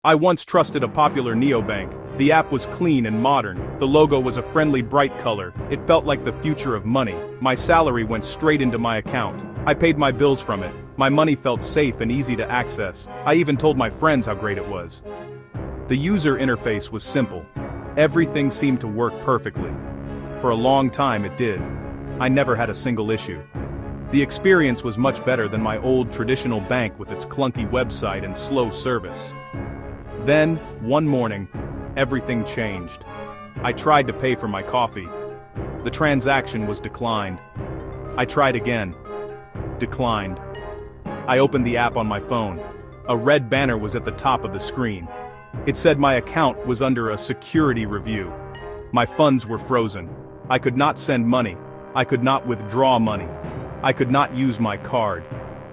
I once trusted a popular neobank. The app was clean and modern. The logo was a friendly, bright color. It felt like the future of money. My salary went straight into my account. I paid my bills from it. My money felt safe and easy to access. I even told my friends how great it was. The user interface was simple. Everything seemed to work perfectly. For a long time it did. I never had a single issue. The experience was much better than my old traditional bank with its clunky website and slow service. Then, one morning, everything changed. I tried to pay for my coffee. The transaction was declined. I tried again. Declined. I opened the app on my phone. A red banner was at the top of the screen. It said my account was under a security review. My funds were frozen. I could not send money. I could not withdraw money. I could not use my card.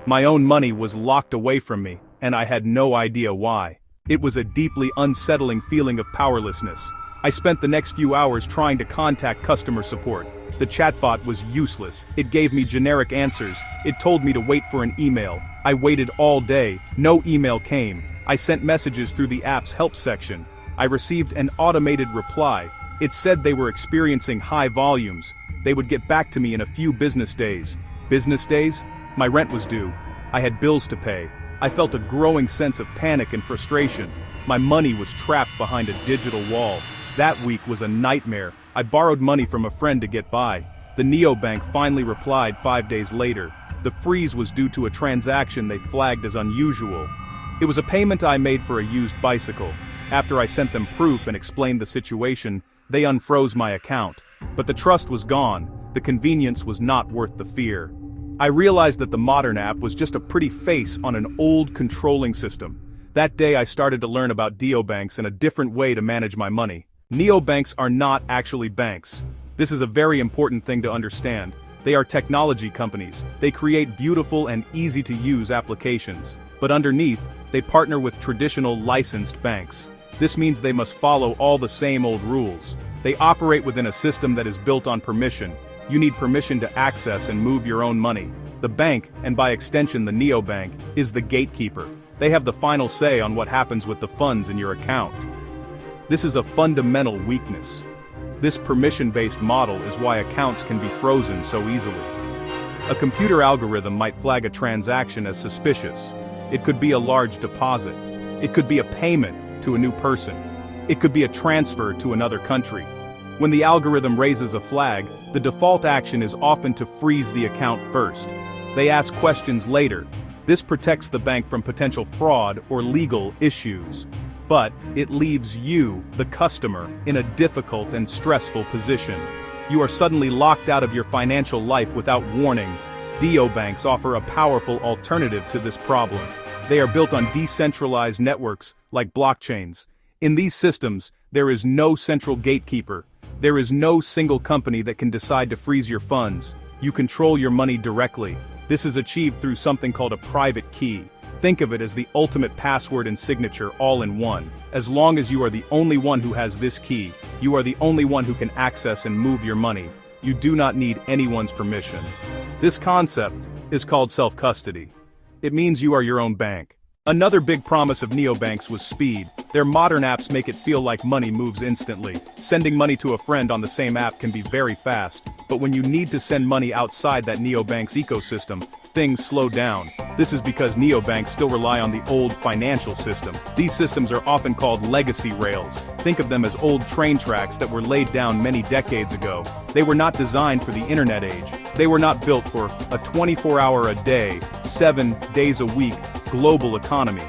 My own money was locked away from me, and I had no idea why. It was a deeply unsettling feeling of powerlessness. I spent the next few hours trying to contact customer support. The chatbot was useless. It gave me generic answers. It told me to wait for an email. I waited all day. No email came. I sent messages through the app's help section. I received an automated reply. It said they were experiencing high volumes. They would get back to me in a few business days. Business days? My rent was due. I had bills to pay. I felt a growing sense of panic and frustration. My money was trapped behind a digital wall. That week was a nightmare. I borrowed money from a friend to get by. The Neobank finally replied 5 days later. The freeze was due to a transaction they flagged as unusual. It was a payment I made for a used bicycle. After I sent them proof and explained the situation, they unfroze my account. But the trust was gone. The convenience was not worth the fear. I realized that the modern app was just a pretty face on an old controlling system. That day I started to learn about Deobanks and a different way to manage my money. Neobanks are not actually banks. This is a very important thing to understand. They are technology companies. They create beautiful and easy-to-use applications. But underneath, they partner with traditional licensed banks. This means they must follow all the same old rules. They operate within a system that is built on permission. You need permission to access and move your own money. The bank, and by extension the neobank, is the gatekeeper. They have the final say on what happens with the funds in your account. This is a fundamental weakness. This permission-based model is why accounts can be frozen so easily. A computer algorithm might flag a transaction as suspicious. It could be a large deposit. It could be a payment to a new person. It could be a transfer to another country. When the algorithm raises a flag, the default action is often to freeze the account first. They ask questions later. This protects the bank from potential fraud or legal issues. But it leaves you, the customer, in a difficult and stressful position. You are suddenly locked out of your financial life without warning. Deobanks offer a powerful alternative to this problem. They are built on decentralized networks, like blockchains. In these systems, there is no central gatekeeper. There is no single company that can decide to freeze your funds. You control your money directly. This is achieved through something called a private key. Think of it as the ultimate password and signature all in one. As long as you are the only one who has this key, you are the only one who can access and move your money. You do not need anyone's permission. This concept is called self-custody. It means you are your own bank. Another big promise of neobanks was speed. Their modern apps make it feel like money moves instantly. Sending money to a friend on the same app can be very fast, but when you need to send money outside that neobank's ecosystem, things slow down. This is because neobanks still rely on the old financial system. These systems are often called legacy rails. Think of them as old train tracks that were laid down many decades ago. They were not designed for the internet age. They were not built for a 24-hour-a-day, 7 days a week, global economy.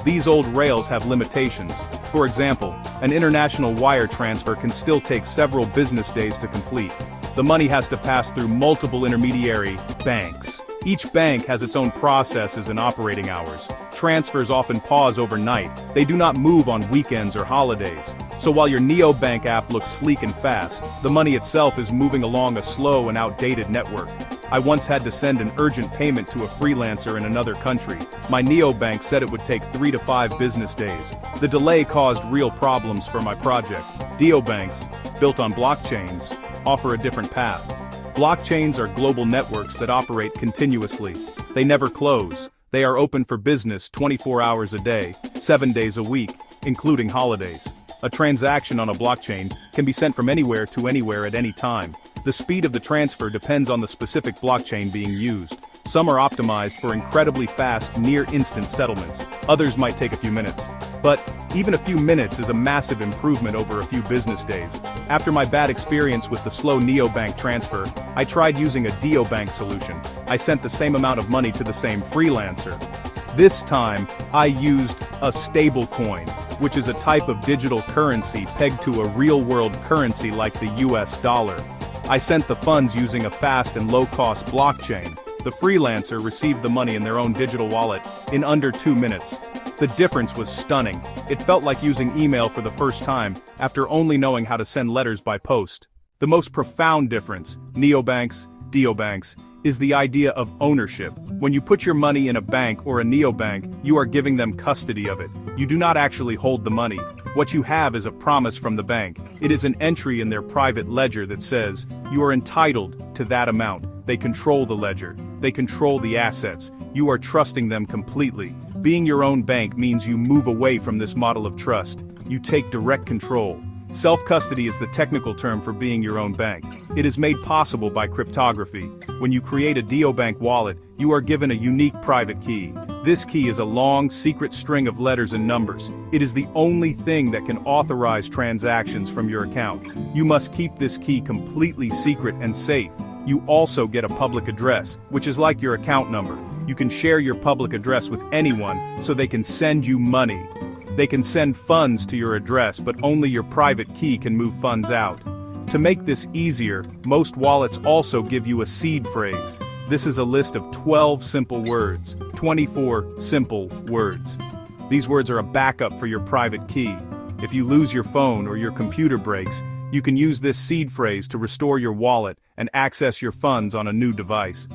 These old rails have limitations. For example, an international wire transfer can still take several business days to complete. The money has to pass through multiple intermediary banks. Each bank has its own processes and operating hours. Transfers often pause overnight. They do not move on weekends or holidays. So while your Neobank app looks sleek and fast, the money itself is moving along a slow and outdated network. I once had to send an urgent payment to a freelancer in another country. My neobank said it would take 3 to 5 business days. The delay caused real problems for my project. Deobanks, built on blockchains, offer a different path. Blockchains are global networks that operate continuously. They never close. They are open for business 24 hours a day, 7 days a week. including holidays. A transaction on a blockchain can be sent from anywhere to anywhere at any time. The speed of the transfer depends on the specific blockchain being used. Some are optimized for incredibly fast, near-instant settlements. Others might take a few minutes. But even a few minutes is a massive improvement over a few business days. After my bad experience with the slow Neobank transfer, I tried using a Deobank solution. I sent the same amount of money to the same freelancer. This time, I used a stablecoin, which is a type of digital currency pegged to a real-world currency like the US dollar. I sent the funds using a fast and low-cost blockchain. The freelancer received the money in their own digital wallet in under 2 minutes. The difference was stunning. It felt like using email for the first time after only knowing how to send letters by post. The most profound difference, neobanks, deobanks, is the idea of ownership. When you put your money in a bank or a neobank, you are giving them custody of it. You do not actually hold the money. What you have is a promise from the bank. It is an entry in their private ledger that says, you are entitled to that amount. They control the ledger. They control the assets. You are trusting them completely. Being your own bank means you move away from this model of trust. You take direct control. Self-custody is the technical term for being your own bank. It is made possible by cryptography. When you create a Deobank wallet, you are given a unique private key. This key is a long, secret string of letters and numbers. It is the only thing that can authorize transactions from your account. You must keep this key completely secret and safe. You also get a public address, which is like your account number. You can share your public address with anyone so they can send you money. They can send funds to your address, but only your private key can move funds out. To make this easier, most wallets also give you a seed phrase. This is a list of 12 simple words, 24 simple words. These words are a backup for your private key. If you lose your phone or your computer breaks, you can use this seed phrase to restore your wallet and access your funds on a new device.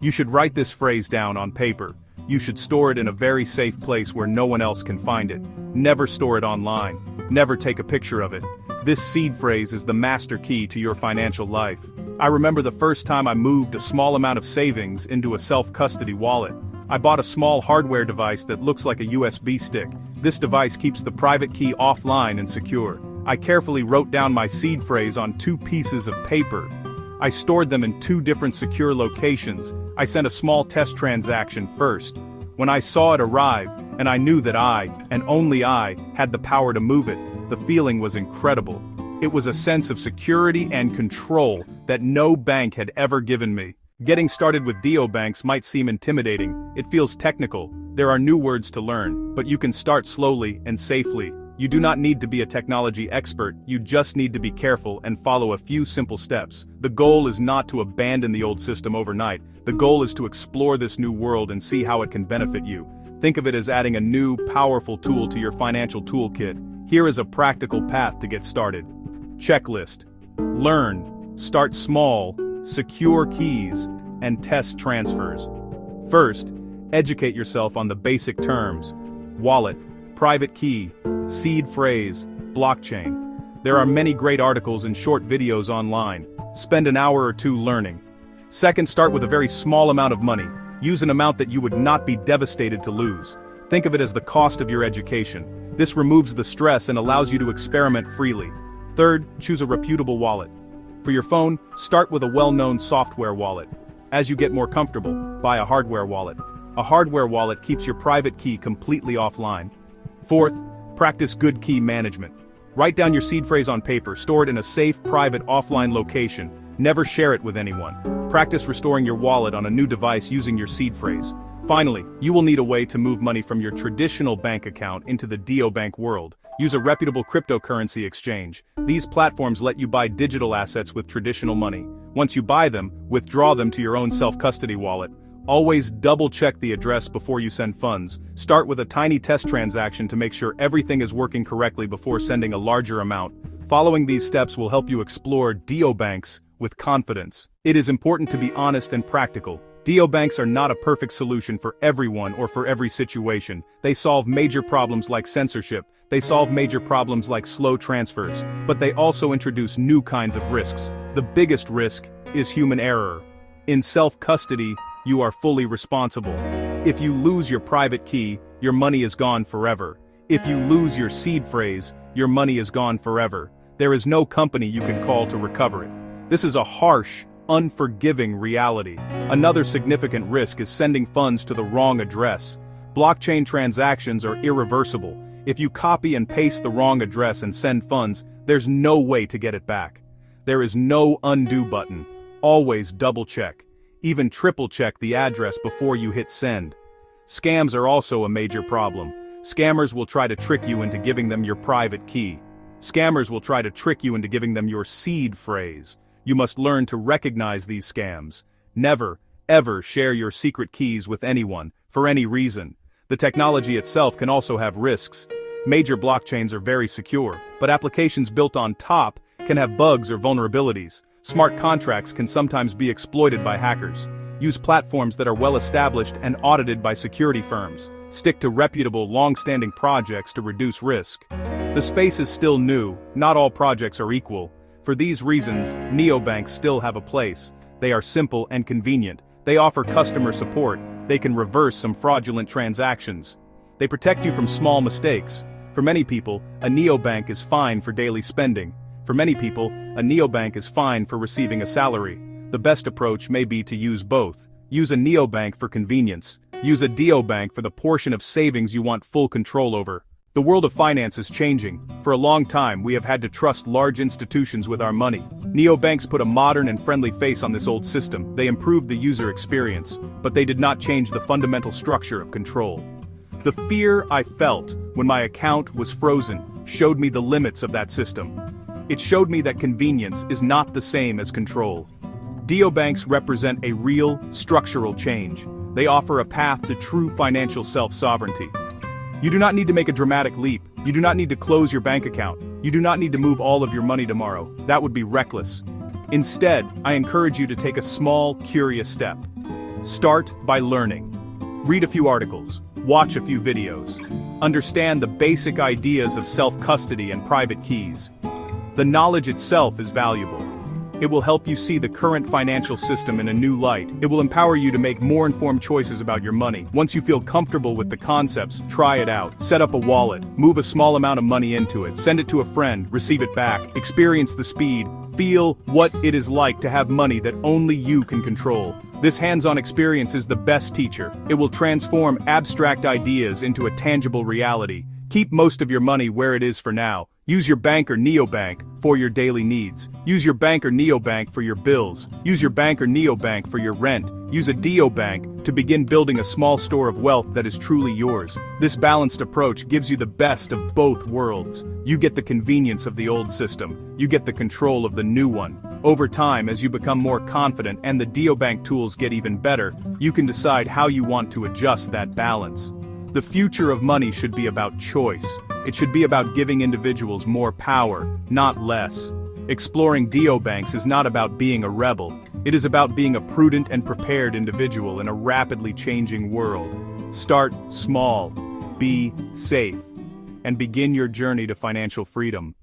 You should write this phrase down on paper. You should store it in a very safe place where no one else can find it. Never store it online. Never take a picture of it. This seed phrase is the master key to your financial life. I remember the first time I moved a small amount of savings into a self-custody wallet. I bought a small hardware device that looks like a USB stick. This device keeps the private key offline and secure. I carefully wrote down my seed phrase on 2 pieces of paper. I stored them in 2 different secure locations. I sent a small test transaction first. When I saw it arrive, and I knew that I, and only I, had the power to move it, the feeling was incredible. It was a sense of security and control that no bank had ever given me. Getting started with Deobanks might seem intimidating. It feels technical. There are new words to learn, but you can start slowly and safely. You do not need to be a technology expert, you just need to be careful and follow a few simple steps. The goal is not to abandon the old system overnight. The goal is to explore this new world and see how it can benefit you. Think of it as adding a new, powerful tool to your financial toolkit. Here is a practical path to get started. Checklist. Learn. Start small. Secure keys. And test transfers. First, educate yourself on the basic terms. Wallet. Private key, seed phrase, blockchain. There are many great articles and short videos online. Spend an hour or 2 learning. Second, start with a very small amount of money. Use an amount that you would not be devastated to lose. Think of it as the cost of your education. This removes the stress and allows you to experiment freely. Third, choose a reputable wallet. For your phone, start with a well-known software wallet. As you get more comfortable, buy a hardware wallet. A hardware wallet keeps your private key completely offline. Fourth, practice good key management. Write down your seed phrase on paper, store it in a safe, private, offline location. Never share it with anyone. Practice restoring your wallet on a new device using your seed phrase. Finally, you will need a way to move money from your traditional bank account into the Deobank world. Use a reputable cryptocurrency exchange. These platforms let you buy digital assets with traditional money. Once you buy them, withdraw them to your own self-custody wallet. Always double-check the address before you send funds. Start with a tiny test transaction to make sure everything is working correctly before sending a larger amount. Following these steps will help you explore Deobanks with confidence. It is important to be honest and practical. Deobanks are not a perfect solution for everyone or for every situation. They solve major problems like censorship. They solve major problems like slow transfers. But they also introduce new kinds of risks. The biggest risk is human error. In self-custody, you are fully responsible. If you lose your private key, your money is gone forever. If you lose your seed phrase, your money is gone forever. There is no company you can call to recover it. This is a harsh, unforgiving reality. Another significant risk is sending funds to the wrong address. Blockchain transactions are irreversible. If you copy and paste the wrong address and send funds, there's no way to get it back. There is no undo button. Always double check. Even triple check the address before you hit send. Scams are also a major problem. Scammers will try to trick you into giving them your private key. Scammers will try to trick you into giving them your seed phrase. You must learn to recognize these scams. Never, ever share your secret keys with anyone, for any reason. The technology itself can also have risks. Major blockchains are very secure, but applications built on top can have bugs or vulnerabilities. Smart contracts can sometimes be exploited by hackers. Use platforms that are well established and audited by security firms. Stick to reputable, long-standing projects to reduce risk. The space is still new, not all projects are equal. For these reasons, neobanks still have a place. They are simple and convenient. They offer customer support. They can reverse some fraudulent transactions. They protect you from small mistakes. For many people, a neobank is fine for daily spending. For many people, a neobank is fine for receiving a salary. The best approach may be to use both. Use a neobank for convenience. Use a deobank for the portion of savings you want full control over. The world of finance is changing. For a long time, we have had to trust large institutions with our money. Neobanks put a modern and friendly face on this old system. They improved the user experience, but they did not change the fundamental structure of control. The fear I felt when my account was frozen showed me the limits of that system. It showed me that convenience is not the same as control. Deobanks represent a real, structural change. They offer a path to true financial self-sovereignty. You do not need to make a dramatic leap. You do not need to close your bank account. You do not need to move all of your money tomorrow. That would be reckless. Instead, I encourage you to take a small, curious step. Start by learning. Read a few articles. Watch a few videos. Understand the basic ideas of self-custody and private keys. The knowledge itself is valuable. It will help you see the current financial system in a new light. It will empower you to make more informed choices about your money. Once you feel comfortable with the concepts, try it out. Set up a wallet, move a small amount of money into it, send it to a friend, receive it back, experience the speed, feel what it is like to have money that only you can control. This hands-on experience is the best teacher. It will transform abstract ideas into a tangible reality. Keep most of your money where it is for now. Use your bank or neobank for your daily needs. Use your bank or neobank for your bills. Use your bank or neobank for your rent. Use a deobank to begin building a small store of wealth that is truly yours. This balanced approach gives you the best of both worlds. You get the convenience of the old system. You get the control of the new one. Over time, as you become more confident and the deobank tools get even better, you can decide how you want to adjust that balance. The future of money should be about choice. It should be about giving individuals more power, not less. Exploring deobanks is not about being a rebel. It is about being a prudent and prepared individual in a rapidly changing world. Start small, be safe, and begin your journey to financial freedom.